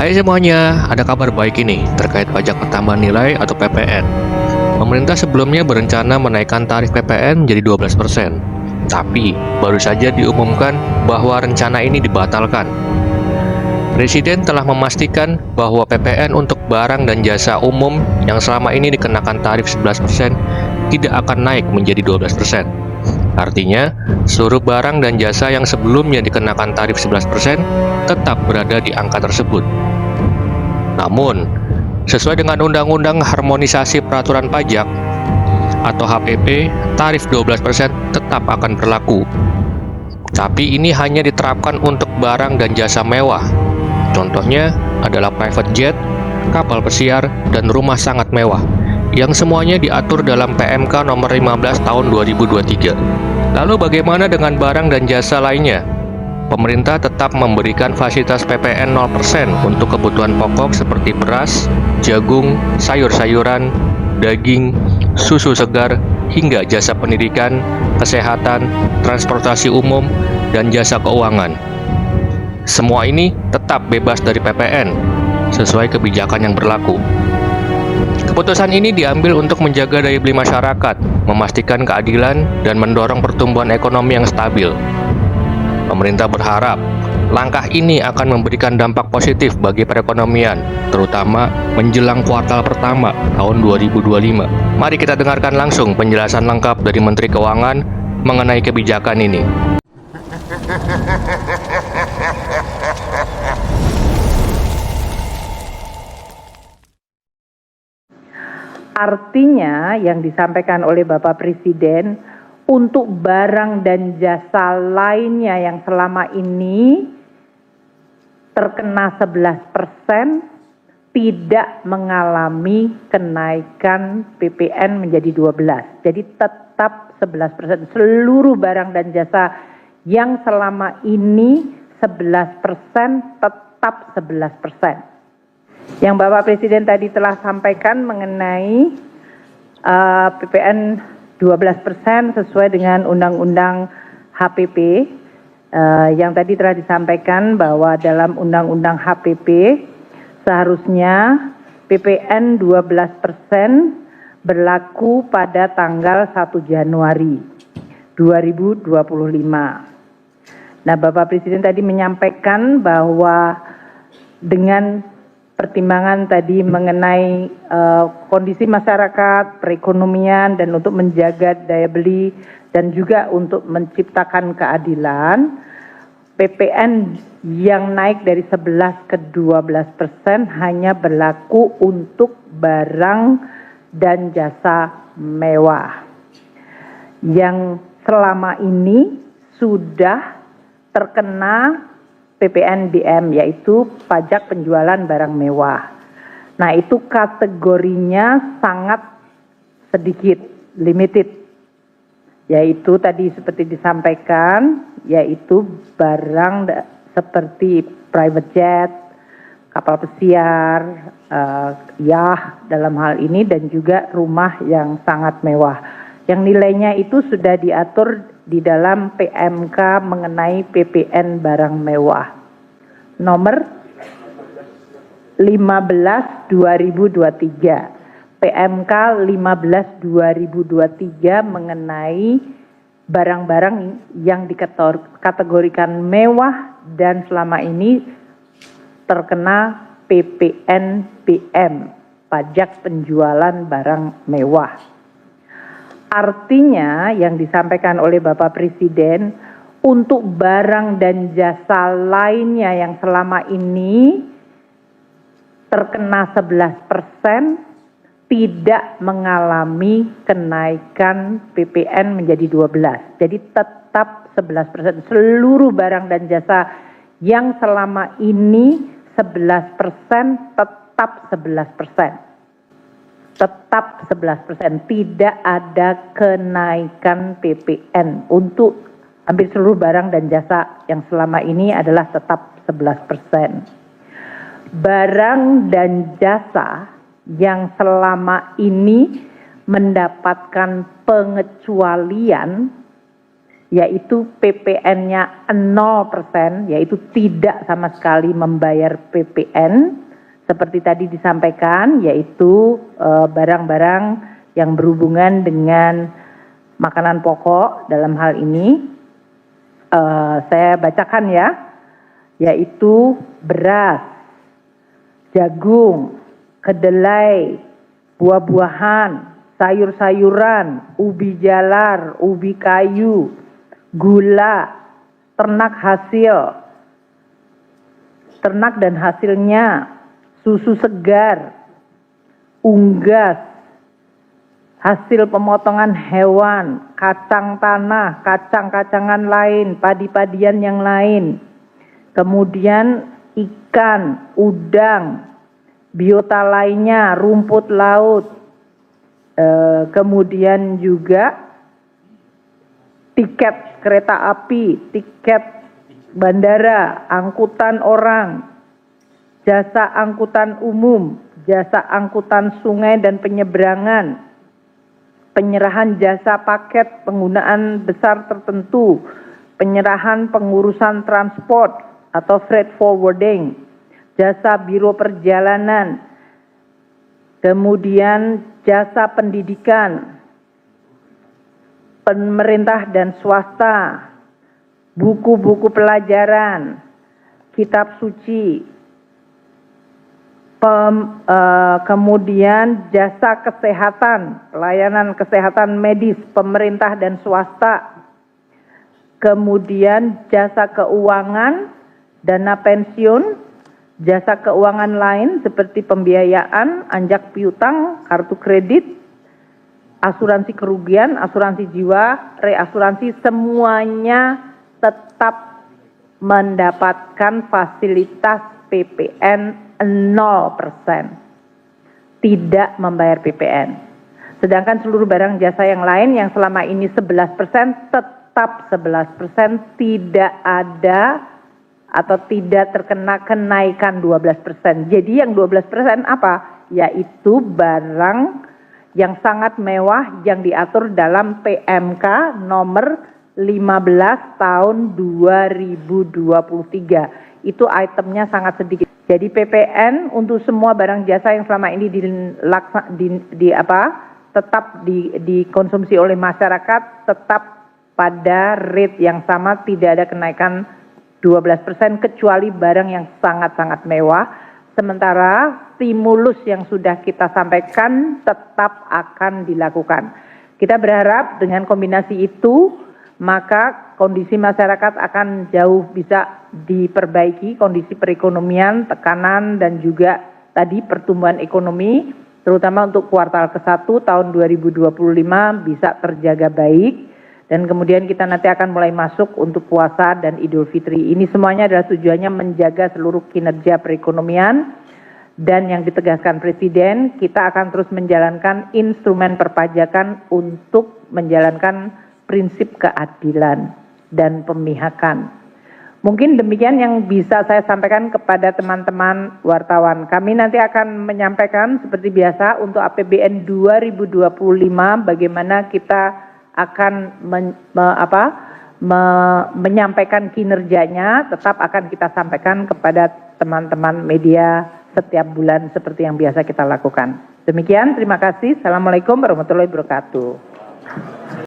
Hai semuanya, ada kabar baik ini terkait pajak pertambahan nilai atau PPN. Pemerintah sebelumnya berencana menaikkan tarif PPN menjadi 12%. Tapi, baru saja diumumkan bahwa rencana ini dibatalkan. Presiden telah memastikan bahwa PPN untuk barang dan jasa umum yang selama ini dikenakan tarif 11% tidak akan naik menjadi 12%. Artinya, seluruh barang dan jasa yang sebelumnya dikenakan tarif 11% tetap berada di angka tersebut. Namun, sesuai dengan Undang-Undang Harmonisasi Peraturan Pajak atau HPP, tarif 12% tetap akan berlaku. Tapi ini hanya diterapkan untuk barang dan jasa mewah. Contohnya adalah private jet, kapal pesiar, dan rumah sangat mewah, yang semuanya diatur dalam PMK nomor 15 tahun 2023. Lalu bagaimana dengan barang dan jasa lainnya? Pemerintah tetap memberikan fasilitas PPN 0% untuk kebutuhan pokok seperti beras, jagung, sayur-sayuran, daging, susu segar, hingga jasa pendidikan, kesehatan, transportasi umum, dan jasa keuangan. Semua ini tetap bebas dari PPN, sesuai kebijakan yang berlaku. Keputusan ini diambil untuk menjaga daya beli masyarakat, memastikan keadilan, dan mendorong pertumbuhan ekonomi yang stabil. Pemerintah berharap langkah ini akan memberikan dampak positif bagi perekonomian, terutama menjelang kuartal pertama tahun 2025. Mari kita dengarkan langsung penjelasan lengkap dari Menteri Keuangan mengenai kebijakan ini. Artinya yang disampaikan oleh Bapak Presiden untuk barang dan jasa lainnya yang selama ini terkena 11% tidak mengalami kenaikan PPN menjadi 12%. Jadi tetap 11%. Seluruh barang dan jasa yang selama ini 11% tetap 11%. Yang Bapak Presiden tadi telah sampaikan mengenai PPN 12% sesuai dengan Undang-Undang HPP yang tadi telah disampaikan bahwa dalam Undang-Undang HPP seharusnya PPN 12% berlaku pada tanggal 1 Januari 2025. Nah, Bapak Presiden tadi menyampaikan bahwa dengan pertimbangan tadi mengenai kondisi masyarakat, perekonomian, dan untuk menjaga daya beli dan juga untuk menciptakan keadilan, PPN yang naik dari 11 ke 12% hanya berlaku untuk barang dan jasa mewah yang selama ini sudah terkena PPNBM, yaitu pajak penjualan barang mewah. Nah, itu kategorinya sangat sedikit, limited. Yaitu tadi seperti disampaikan, yaitu barang seperti private jet, kapal pesiar, yacht dalam hal ini, dan juga rumah yang sangat mewah. Yang nilainya itu sudah diatur di dalam PMK mengenai PPN barang mewah nomor 15 2023, PMK 15 2023 mengenai barang-barang yang dikategorikan mewah dan selama ini terkena PPNBM, pajak penjualan barang mewah. Artinya yang disampaikan oleh Bapak Presiden untuk barang dan jasa lainnya yang selama ini terkena 11% tidak mengalami kenaikan PPN menjadi 12%. Jadi tetap 11%. Seluruh barang dan jasa yang selama ini 11% tetap 11%. Tetap 11%, tidak ada kenaikan PPN untuk hampir seluruh barang dan jasa yang selama ini adalah tetap 11%. Barang dan jasa yang selama ini mendapatkan pengecualian yaitu PPN-nya 0%, yaitu tidak sama sekali membayar PPN, seperti tadi disampaikan, yaitu barang-barang yang berhubungan dengan makanan pokok dalam hal ini. Saya bacakan ya, yaitu beras, jagung, kedelai, buah-buahan, sayur-sayuran, ubi jalar, ubi kayu, gula, ternak dan hasilnya, susu segar, unggas, hasil pemotongan hewan, kacang tanah, kacang-kacangan lain, padi-padian yang lain, kemudian ikan, udang, biota lainnya, rumput laut, kemudian juga tiket kereta api, tiket bandara, angkutan orang, jasa angkutan umum, jasa angkutan sungai dan penyeberangan, penyerahan jasa paket penggunaan besar tertentu, penyerahan pengurusan transport atau freight forwarding, jasa biro perjalanan, kemudian jasa pendidikan, pemerintah dan swasta, buku-buku pelajaran, kitab suci, kemudian jasa kesehatan, pelayanan kesehatan medis, pemerintah dan swasta, kemudian jasa keuangan, dana pensiun, jasa keuangan lain seperti pembiayaan, anjak piutang, kartu kredit, asuransi kerugian, asuransi jiwa, reasuransi, semuanya tetap mendapatkan fasilitas PPN 0%, tidak membayar PPN. Sedangkan seluruh barang jasa yang lain yang selama ini 11% tetap 11%, tidak ada atau tidak terkena kenaikan 12%. Jadi yang 12% apa? Yaitu barang yang sangat mewah yang diatur dalam PMK nomor 15 tahun 2023. Itu itemnya sangat sedikit. Jadi PPN untuk semua barang jasa yang selama ini tetap dikonsumsi oleh masyarakat tetap pada rate yang sama, tidak ada kenaikan 12% kecuali barang yang sangat-sangat mewah. Sementara stimulus yang sudah kita sampaikan tetap akan dilakukan. Kita berharap dengan kombinasi itu maka kondisi masyarakat akan jauh bisa diperbaiki, kondisi perekonomian, tekanan dan juga tadi pertumbuhan ekonomi terutama untuk kuartal ke-1 tahun 2025 bisa terjaga baik, dan kemudian kita nanti akan mulai masuk untuk puasa dan Idul Fitri. Ini semuanya adalah tujuannya menjaga seluruh kinerja perekonomian, dan yang ditegaskan Presiden, kita akan terus menjalankan instrumen perpajakan untuk menjalankan prinsip keadilan dan pemihakan. Mungkin demikian yang bisa saya sampaikan kepada teman-teman wartawan. Kami nanti akan menyampaikan seperti biasa untuk APBN 2025 bagaimana kita akan menyampaikan kinerjanya, tetap akan kita sampaikan kepada teman-teman media setiap bulan seperti yang biasa kita lakukan. Demikian, terima kasih. Assalamualaikum warahmatullahi wabarakatuh.